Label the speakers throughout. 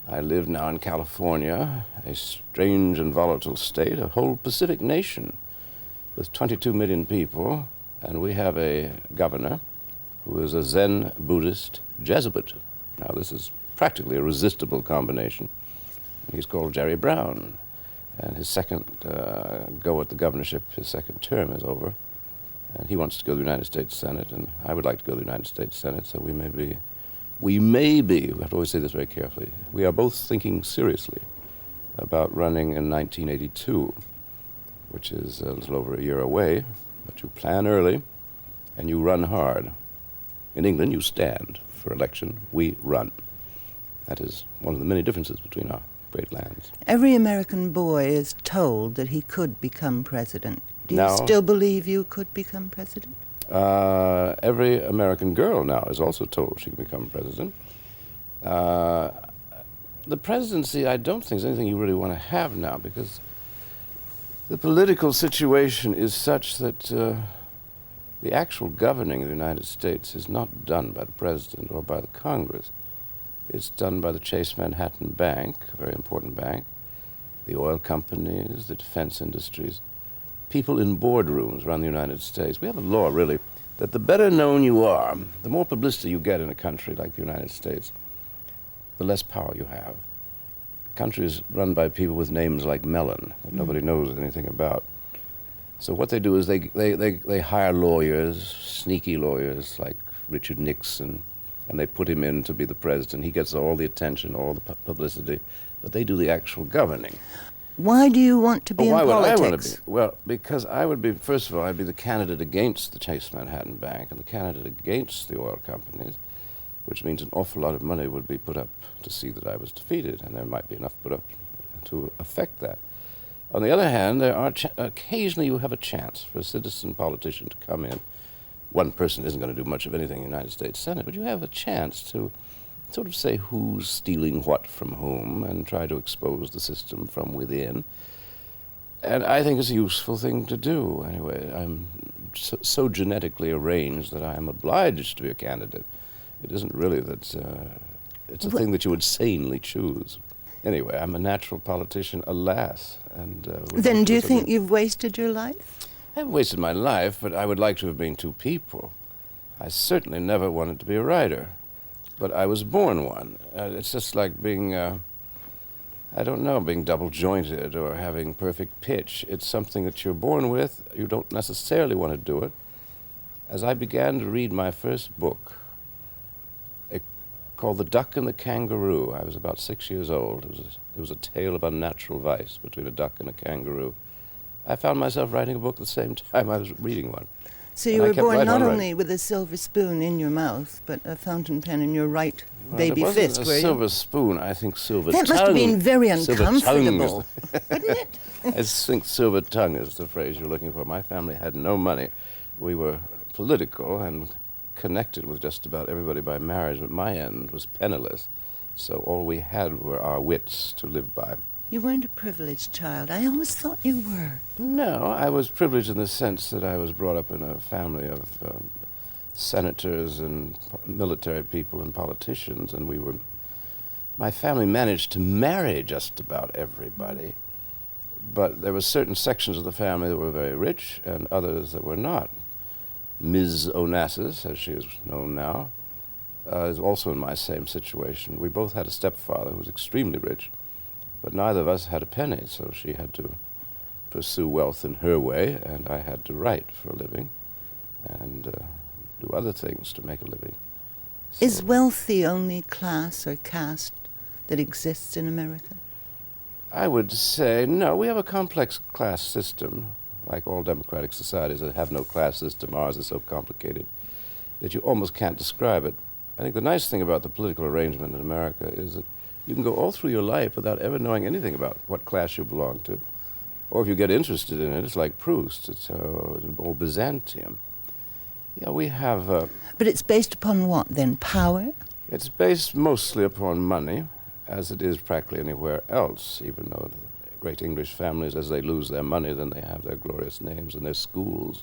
Speaker 1: I live now in California, a strange and volatile state, a whole Pacific nation with 22 million people, and we have a governor who is a Zen Buddhist Jesuit. Now, this is practically a resistible combination. He's called Jerry Brown, and his second go at the governorship, his second term is over, and he wants to go to the United States Senate, and I would like to go to the United States Senate, so we have to always say this very carefully, we are both thinking seriously about running in 1982, which is a little over a year away, but you plan early and you run hard. In England, you stand for election, we run. That is one of the many differences between our great lands.
Speaker 2: Every American boy is told that he could become president. Do you still believe you could become president?
Speaker 1: Every American girl now is also told she can become president. The presidency, I don't think, is anything you really want to have now, because the political situation is such that the actual governing of the United States is not done by the president or by the Congress. It's done by the Chase Manhattan Bank, a very important bank, the oil companies, the defense industries. People in boardrooms around the United States. We have a law, really, that the better known you are, the more publicity you get in a country like the United States, the less power you have. The country is run by people with names like Mellon that nobody knows anything about. So what they do is they hire lawyers, sneaky lawyers like Richard Nixon, and they put him in to be the president. He gets all the attention, all the publicity, but they do the actual governing.
Speaker 2: Why do you want to be in politics?
Speaker 1: Why would I want to be? Well, because I would be, first of all, I'd be the candidate against the Chase Manhattan Bank and the candidate against the oil companies, which means an awful lot of money would be put up to see that I was defeated, and there might be enough put up to affect that. On the other hand, there are occasionally you have a chance for a citizen politician to come in. One person isn't going to do much of anything in the United States Senate, but you have a chance to sort of say who's stealing what from whom and try to expose the system from within. And I think it's a useful thing to do. Anyway, I'm so genetically arranged that I am obliged to be a candidate. It isn't really that it's a thing that you would sanely choose. Anyway, I'm a natural politician, alas. And
Speaker 2: then do you think you've wasted your life?
Speaker 1: I haven't wasted my life, but I would like to have been two people. I certainly never wanted to be a writer, but I was born one. It's just like being, being double-jointed or having perfect pitch. It's something that you're born with. You don't necessarily want to do it. As I began to read my first book, called The Duck and the Kangaroo, I was about 6 years old. It was a tale of unnatural vice between a duck and a kangaroo. I found myself writing a book at the same time I was reading one.
Speaker 2: So you were born not only with a silver spoon in your mouth, but a fountain pen in your right baby fist,
Speaker 1: were you?
Speaker 2: It wasn't a
Speaker 1: silver spoon, I think silver tongue.
Speaker 2: That must have been very uncomfortable, wouldn't it?
Speaker 1: I think silver tongue is the phrase you're looking for. My family had no money. We were political and connected with just about everybody by marriage, but my end was penniless, so all we had were our wits to live by.
Speaker 2: You weren't a privileged child. I always thought you were.
Speaker 1: No, I was privileged in the sense that I was brought up in a family of senators and military people and politicians, and my family managed to marry just about everybody, but there were certain sections of the family that were very rich and others that were not. Ms. Onassis, as she is known now, is also in my same situation. We both had a stepfather who was extremely rich, but neither of us had a penny, so she had to pursue wealth in her way, and I had to write for a living and do other things to make a living. So,
Speaker 2: is wealth the only class or caste that exists in America?
Speaker 1: I would say no. We have a complex class system. Like all democratic societies that have no class system, ours is so complicated that you almost can't describe it. I think the nice thing about the political arrangement in America is that you can go all through your life without ever knowing anything about what class you belong to. Or if you get interested in it, it's like Proust, it's all Byzantium. Yeah, we have...
Speaker 2: but it's based upon what, then? Power?
Speaker 1: It's based mostly upon money, as it is practically anywhere else, even though great English families, as they lose their money, then they have their glorious names and their schools,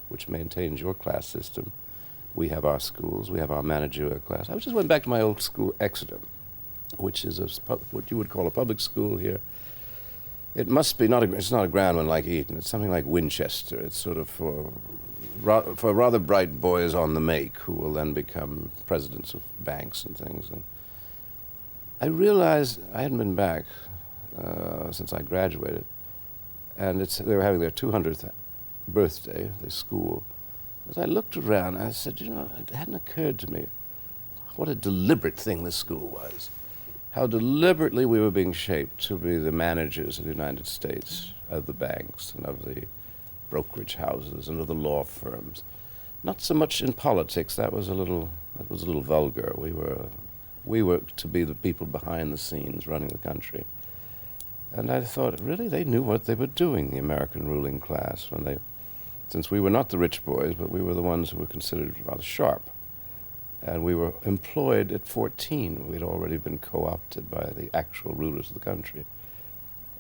Speaker 1: which maintains your class system. We have our schools, we have our managerial class. I just went back to my old school, Exeter, which is what you would call a public school here. It must be it's not a grand one like Eton. It's something like Winchester. It's sort of for rather bright boys on the make who will then become presidents of banks and things. And I realized I hadn't been back since I graduated, and they were having their 200th birthday, the school. As I looked around, I said, it hadn't occurred to me what a deliberate thing this school was. How deliberately we were being shaped to be the managers of the United States, of the banks and of the brokerage houses and of the law firms. Not so much in politics. That was a little vulgar. We were to be the people behind the scenes running the country. And I thought, really, they knew what they were doing, the American ruling class, since we were not the rich boys, but we were the ones who were considered rather sharp. And we were employed at 14. We'd already been co-opted by the actual rulers of the country.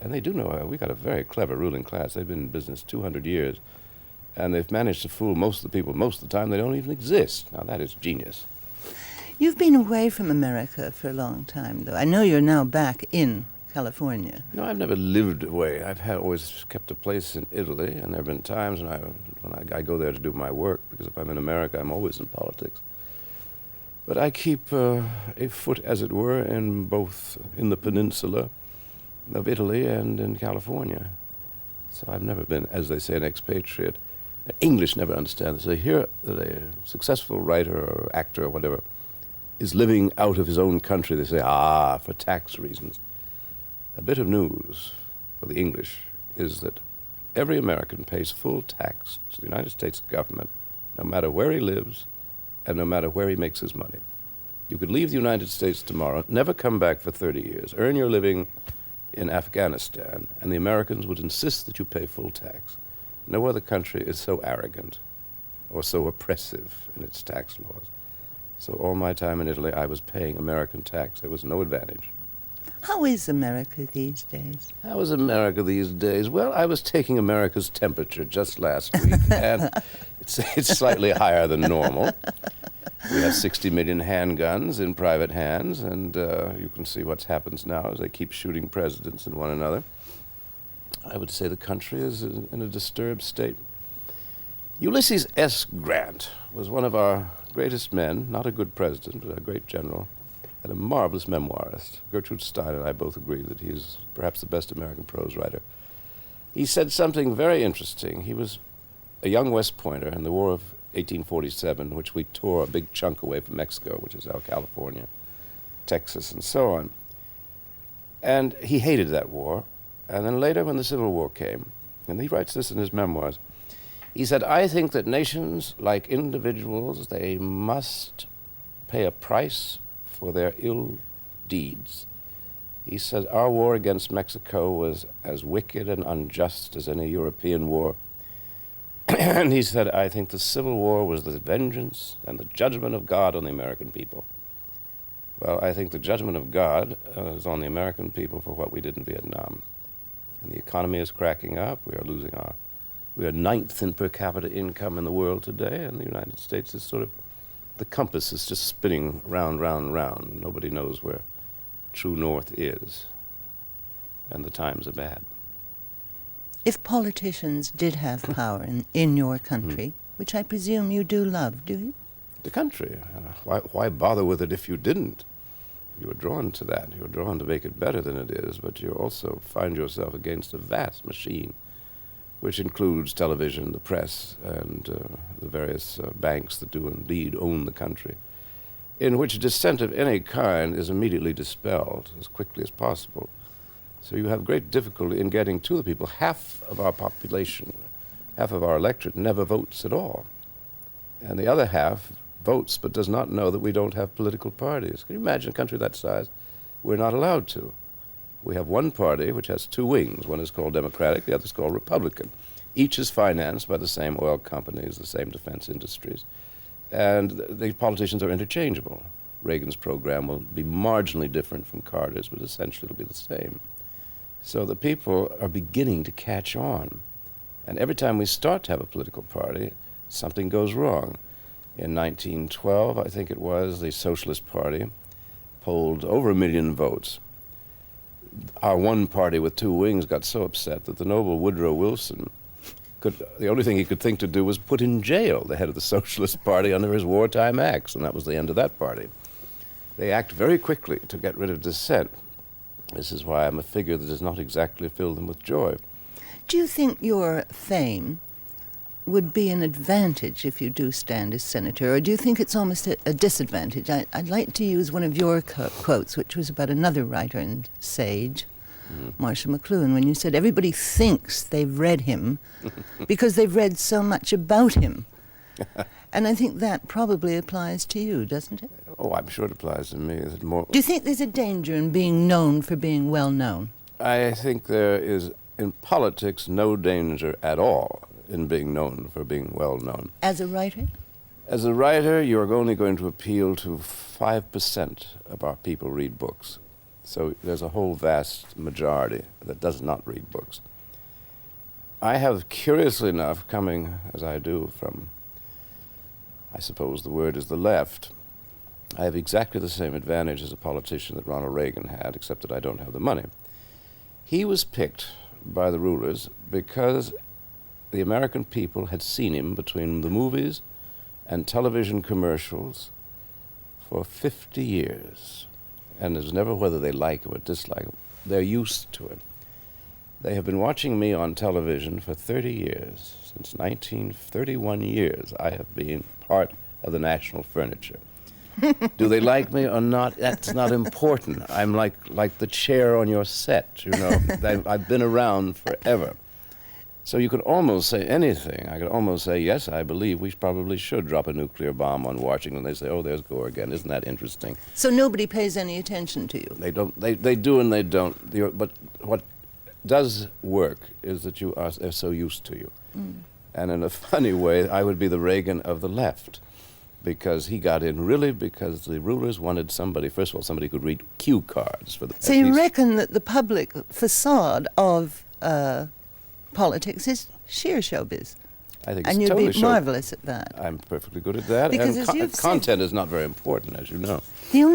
Speaker 1: And they do know we got a very clever ruling class. They've been in business 200 years, and they've managed to fool most of the people. Most of the time, they don't even exist. Now, that is genius.
Speaker 2: You've been away from America for a long time, though. I know you're now back in California.
Speaker 1: No, I've never lived away. I've always kept a place in Italy, and there have been times when I go there to do my work, because if I'm in America, I'm always in politics. But I keep a foot, as it were, in the peninsula of Italy and in California. So I've never been, as they say, an expatriate. English never understand this. They hear that a successful writer or actor or whatever is living out of his own country. They say, for tax reasons. A bit of news for the English is that every American pays full tax to the United States government, no matter where he lives and no matter where he makes his money. You could leave the United States tomorrow, never come back for 30 years, earn your living in Afghanistan, and the Americans would insist that you pay full tax. No other country is so arrogant or so oppressive in its tax laws. So all my time in Italy, I was paying American tax. There was no advantage.
Speaker 2: How is America these days?
Speaker 1: How is America these days? Well, I was taking America's temperature just last week, and it's slightly higher than normal. We have 60 million handguns in private hands, and you can see what happens now as they keep shooting presidents and one another. I would say the country is in a disturbed state. Ulysses S. Grant was one of our greatest men, not a good president, but a great general, and a marvelous memoirist. Gertrude Stein and I both agree that he is perhaps the best American prose writer. He said something very interesting. He was a young West Pointer in the War of 1847, in which we tore a big chunk away from Mexico, which is now California, Texas, and so on. And he hated that war. And then later, when the Civil War came, and he writes this in his memoirs, he said, I think that nations, like individuals, they must pay a price for their ill deeds. He said, our war against Mexico was as wicked and unjust as any European war. And he said, I think the Civil War was the vengeance and the judgment of God on the American people. Well, I think the judgment of God is on the American people for what we did in Vietnam. And the economy is cracking up. We are ninth in per capita income in the world today, and the United States is the compass is just spinning round, round, round. Nobody knows where true north is, and the times are bad.
Speaker 2: If politicians did have power in your country, which I presume you do love, do you?
Speaker 1: The country? Why bother with it if you didn't? You were drawn to that. You were drawn to make it better than it is, but you also find yourself against a vast machine, which includes television, the press, and the various banks that do indeed own the country, in which dissent of any kind is immediately dispelled as quickly as possible. So you have great difficulty in getting to the people. Half of our population, half of our electorate never votes at all. And the other half votes but does not know that we don't have political parties. Can you imagine a country that size? We're not allowed to. We have one party which has two wings. One is called Democratic, the other is called Republican. Each is financed by the same oil companies, the same defense industries. And the politicians are interchangeable. Reagan's program will be marginally different from Carter's, but essentially it'll be the same. So the people are beginning to catch on. And every time we start to have a political party, something goes wrong. In 1912, I think it was, the Socialist Party polled over 1 million votes. Our one party with two wings got so upset that the noble Woodrow Wilson the only thing he could think to do was put in jail the head of the Socialist Party under his wartime acts, and that was the end of that party. They act very quickly to get rid of dissent. This is why I'm a figure that does not exactly fill them with joy.
Speaker 2: Do you think your fame would be an advantage if you do stand as senator, or do you think it's almost a disadvantage? I'd like to use one of your quotes, which was about another writer and sage, Marshall McLuhan, when you said everybody thinks they've read him because they've read so much about him. And I think that probably applies to you, doesn't it?
Speaker 1: Oh, I'm sure it applies to me. Is it more?
Speaker 2: Do you think there's a danger in being known for being well known?
Speaker 1: I think there is, in politics, no danger at all in being known for being well known.
Speaker 2: As a writer?
Speaker 1: As a writer, you're only going to appeal to 5% of our people read books. So there's a whole vast majority that does not read books. I have, curiously enough, coming as I do from, I suppose the word is the left, I have exactly the same advantage as a politician that Ronald Reagan had, except that I don't have the money. He was picked by the rulers because the American people had seen him between the movies and television commercials for 50 years. And it was never whether they like him or dislike him. They're used to him. They have been watching me on television for 30 years. Since 31 years, I have been part of the national furniture. Do they like me or not? That's not important. I'm like the chair on your set, you know. I've been around forever. So you could almost say anything. I could almost say, yes, I believe we probably should drop a nuclear bomb on Washington. They say, oh, there's Gore again. Isn't that interesting?
Speaker 2: So nobody pays any attention to you?
Speaker 1: They don't. They do and they don't. But what does work is that they're so used to you. And in a funny way, I would be the Reagan of the left, because he got in really because the rulers wanted somebody, first of all, somebody who could read cue cards.
Speaker 2: So you reckon that the public facade of politics is sheer showbiz?
Speaker 1: I think
Speaker 2: and
Speaker 1: it's
Speaker 2: you'd
Speaker 1: totally
Speaker 2: be marvelous at that.
Speaker 1: I'm perfectly good at that.
Speaker 2: Because
Speaker 1: and
Speaker 2: as you've
Speaker 1: content
Speaker 2: said,
Speaker 1: is not very important, as you know.
Speaker 2: The only